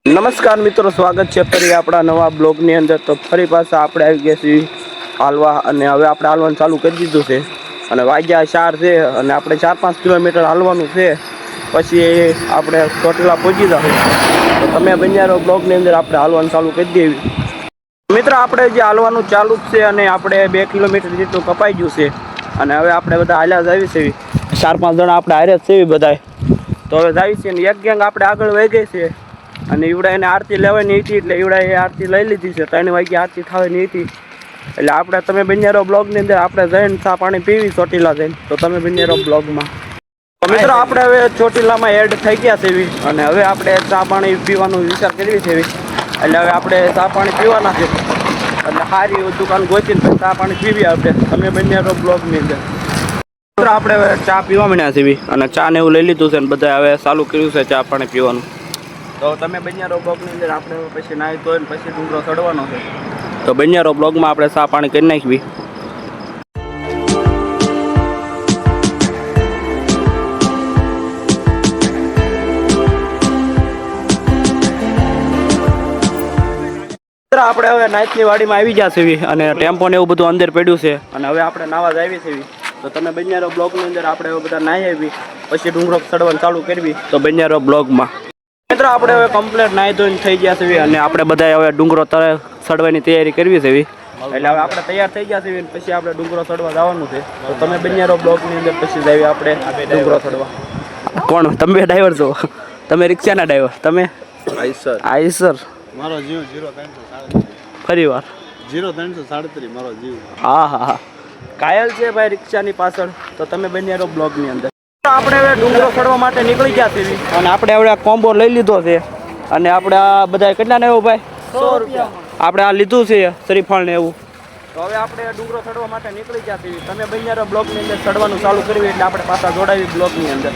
નમસ્કાર મિત્રો, સ્વાગત છે ફરી આપણા નવા બ્લોગની અંદર. તો ફરી પાછા આપણે આવી ગયા છીએ હાલવા, અને હવે આપણે હાલવાનું ચાલુ કરી દીધું છે. અને વાગ્યા 4 છે અને આપણે 4-5 કિલોમીટર હાલવાનું છે, પછી આપણે ચોટીલા પહોંચી જશું. તો તમે બન્યા રહો બ્લોગની અંદર, આપણે હાલવાનું ચાલુ કરી દેવી. મિત્રો આપણે જે હાલવાનું ચાલુ જ છે અને આપણે 2 કિલોમીટર જેટલું કપાઈ ગયું છે. અને હવે આપણે બધા હાલ્યા જ આવી છે, 4-5 જણા આપણે હારે જ છે બધા. તો હવે જાય છે ને એક ગેંગ આપણે આગળ વહી ગઈ છે. અને ઈવડા એને આરતી લેવાની હતી, એટલે ઈવડા એ આરતી લઈ લીધી છે. 3 વાગે આરતી થવાની હતી, એટલે આપણે તમે બન્યા રહો બ્લોગની અંદર. આપણે જઈને ચા પાણી પીવી ચોટીલા જઈને. તો તમે બન્યા રહો બ્લોગમાં. તો મિત્રો આપણે હવે ચોટીલામાં એડ થઈ ગયા છે, અને હવે આપણે ચા પાણી પીવાનો વિચાર કરવી છે. એટલે હવે આપણે ચા પાણી પીવાના છે, એટલે સારી દુકાન ગોતીને ચા પાણી પીવી આપણે. તમે બન્યા રહો બ્લોગની અંદર. મિત્રો આપણે હવે ચા પીવા માંડ્યા છે, અને ચા ને એવું લઈ લીધું છે, ને બધા હવે ચાલુ કર્યું છે ચા પાણી પીવાનું. તો તમે બન્યા રહો બ્લોગની અંદર. આપણે પછી નાહી ધોઈને પછી ડુંગરો ચડવાનો છે. તો બન્યા રહો બ્લોગમાં. આપણે ચા પાણી કરી નાખવી. આપણે હવે નાઇટની વાડીમાં આવી ગયા છે, અને ટેમ્પો ને એવું બધું અંદર પડ્યું છે, અને હવે આપણે નાવા જ આવી છે. તો તમે બન્યા રહો બ્લોગની અંદર. આપણે હવે બધા નાહી આવી પછી ડુંગરો ચડવાનું ચાલુ કરવી. તો બન્યા રહો બ્લોગમાં. મિત્રો આપણે હવે કમ્પ્લીટ નાહી ધોઈને થઈ ગયા છે, અને આપણે બધા હવે ડુંગરો ચડવાની તૈયારી કરવી છે. એટલે હવે આપણે તૈયાર થઈ ગયા છે, પછી આપણે ડુંગરો ચડવા જવાનું છે. તો તમે બન્યા રહો બ્લોગની અંદર. પછી જઈએ આપણે ડુંગરો ચડવા. કોણ તમે? ડ્રાઈવર છો તમે? રિક્ષાના ડ્રાઈવર તમે? આઈસર. મારો જીવ 0337. ફરી વાર 0337 મારો જીવ. હા હા હા, કાયલ છે ભાઈ રિક્ષાની પાછળ. તો તમે બન્યા રહો બ્લોગની અંદર. આપણે હવે ડુંગરો ચડવા માટે નીકળી ગયા છે, અને આપણે હવે કોમ્બો લઈ લીધો છે. અને આપણે આ બધા કેટલા ને એવું ભાઈ 100 રૂપિયા આપણે આ લીધું છે, શ્રીફળ ને એવું. તો હવે આપણે ડુંગરો ચડવા માટે નીકળી ગયા છે. તમે બન્યા રહો બ્લોગની અંદર. ચડવાનું ચાલુ કરવી એટલે આપણે પાછા જોડાવી બ્લોગની અંદર.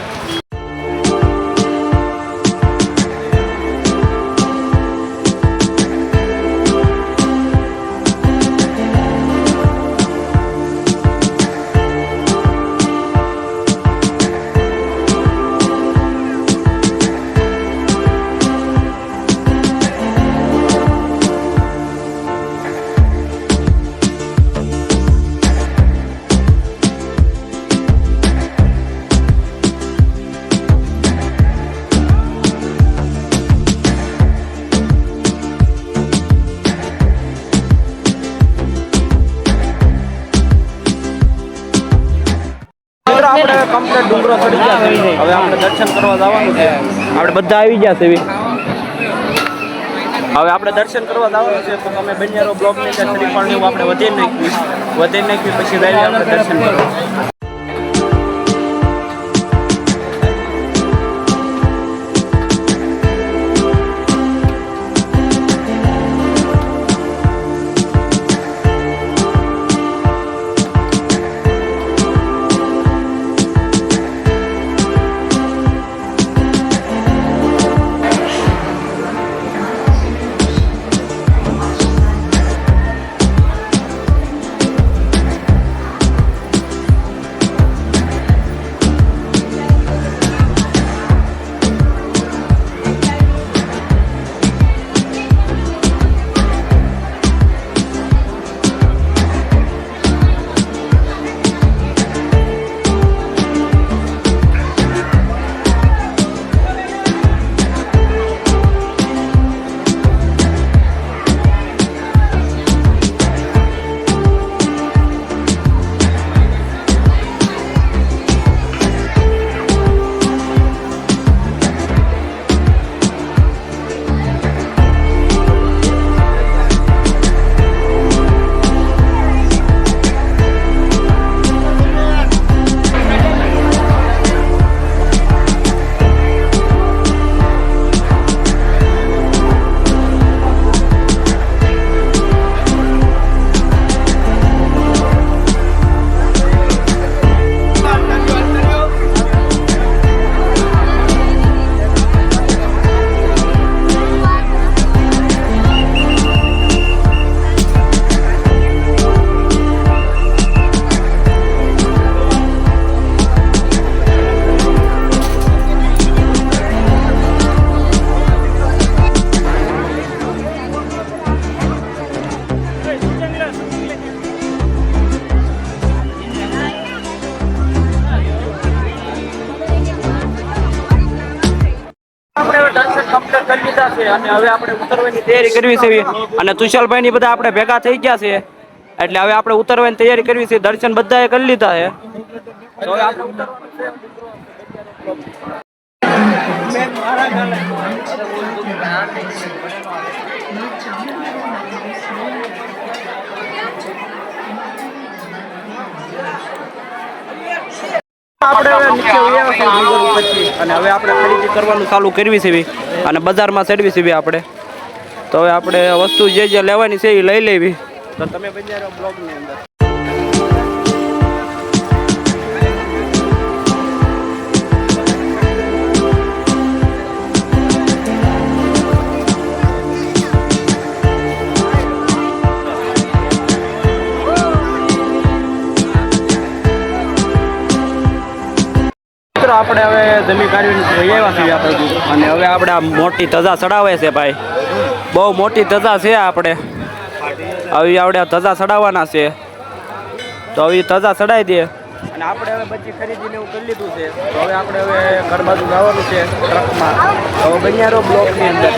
આપણે કમ્પ્લીટ ડુંગરો ચડી ગયા છે. હવે આપણે દર્શન કરવા જવાનું છે. આપણે બધા આવી ગયા છે. હવે આપણે દર્શન કરવા જવાનું છે. તો તમે બન્યા રહો બ્લોગની અંદર. શ્રીફળ ને એવું આપણે વધી નાખવી પછી જઈએ આપણે દર્શન કરવા. કરી લીધા છે અને હવે આપણે ઉતરવાની તૈયારી કરવી છે અને તુષાલભાઈ ની બધા આપણે ભેગા થઈ ગયા છે એટલે હવે આપણે ઉતરવાની તૈયારી કરવી છે દર્શન બધાએ કરી લીધા છે તો હવે આપણે ઉતરવાનું છે આપણે હવે નીચે આવ્યા છે ડુંગર ઉપરથી અને હવે આપણે ખરીદી કરવાનું ચાલુ કરવી છે અને બજારમાં ચડવી છે આપણે તો હવે આપણે વસ્તુ જે લેવાની છે એ લઈ લેવી તો તમે બન્યા રહો બ્લોગની અંદર આપણે હવે જમી કાઢીને આવ્યા છીએ આપણે અને હવે આપણે આ મોટી ધજા ચડાવે છે ભાઈ બહુ મોટી ધજા છે આપણે આવી આપણે ધજા ચડાવવાના છે તો હવે ધજા ચડાવી દે અને આપણે હવે બધી ખરીદીને એવું કરી લીધું છે તો હવે આપણે હવે ઘર બાજુ જવાનું છે ટ્રકમાં તો બન્યા રહો બ્લોકની અંદર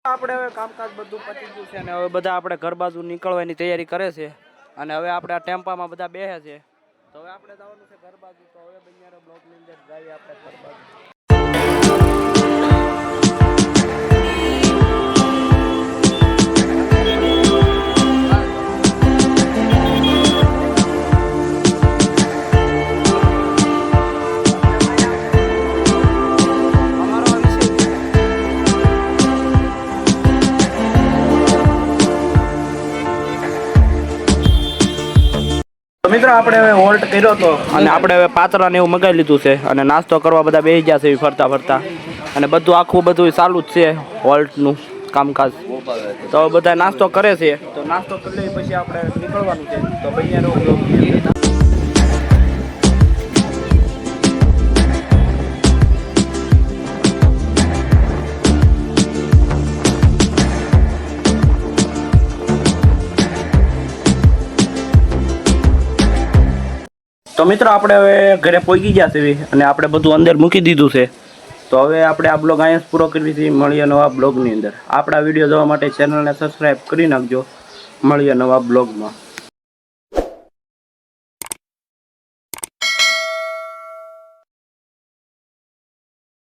આપણે હવે કામકાજ બધું પતી ગયું છે અને હવે બધા આપણે ઘર બાજુ નીકળવાની તૈયારી કરે છે અને હવે આપણે આ ટેમ્પામાં બધા બેસે છે તો હવે આપણે જવાનું છે ઘર બાજુ તો હવે બન્યા બ્લોકની અંદર જઈએ આપણે ઘર બાજુ મિત્રો આપણે હવે હોલ્ટ કર્યો હતો અને આપણે હવે પાતરા ને એવું મગાવી લીધું છે અને નાસ્તો કરવા બધા બેસી ગયા છે ફરતા ફરતા અને બધું આખું બધું ચાલુ જ છે હોલ્ટનું કામકાજ તો બધા નાસ્તો કરે છે તો નાસ્તો કરી લઈ પછી આપણે નીકળવાનું છે તો ભાઈ તો મિત્રો આપણે હવે ઘરે પહોંચી ગયા છે અને આપણે બધું અંદર મૂકી દીધું છે તો હવે આપણે આ બ્લોગ અહીંયા પૂરો કરવી છે મળીએ નવા બ્લોગની અંદર આપણા વિડીયો જોવા માટે ચેનલને સબસ્ક્રાઈબ કરી નાખજો મળીએ નવા બ્લોગમાં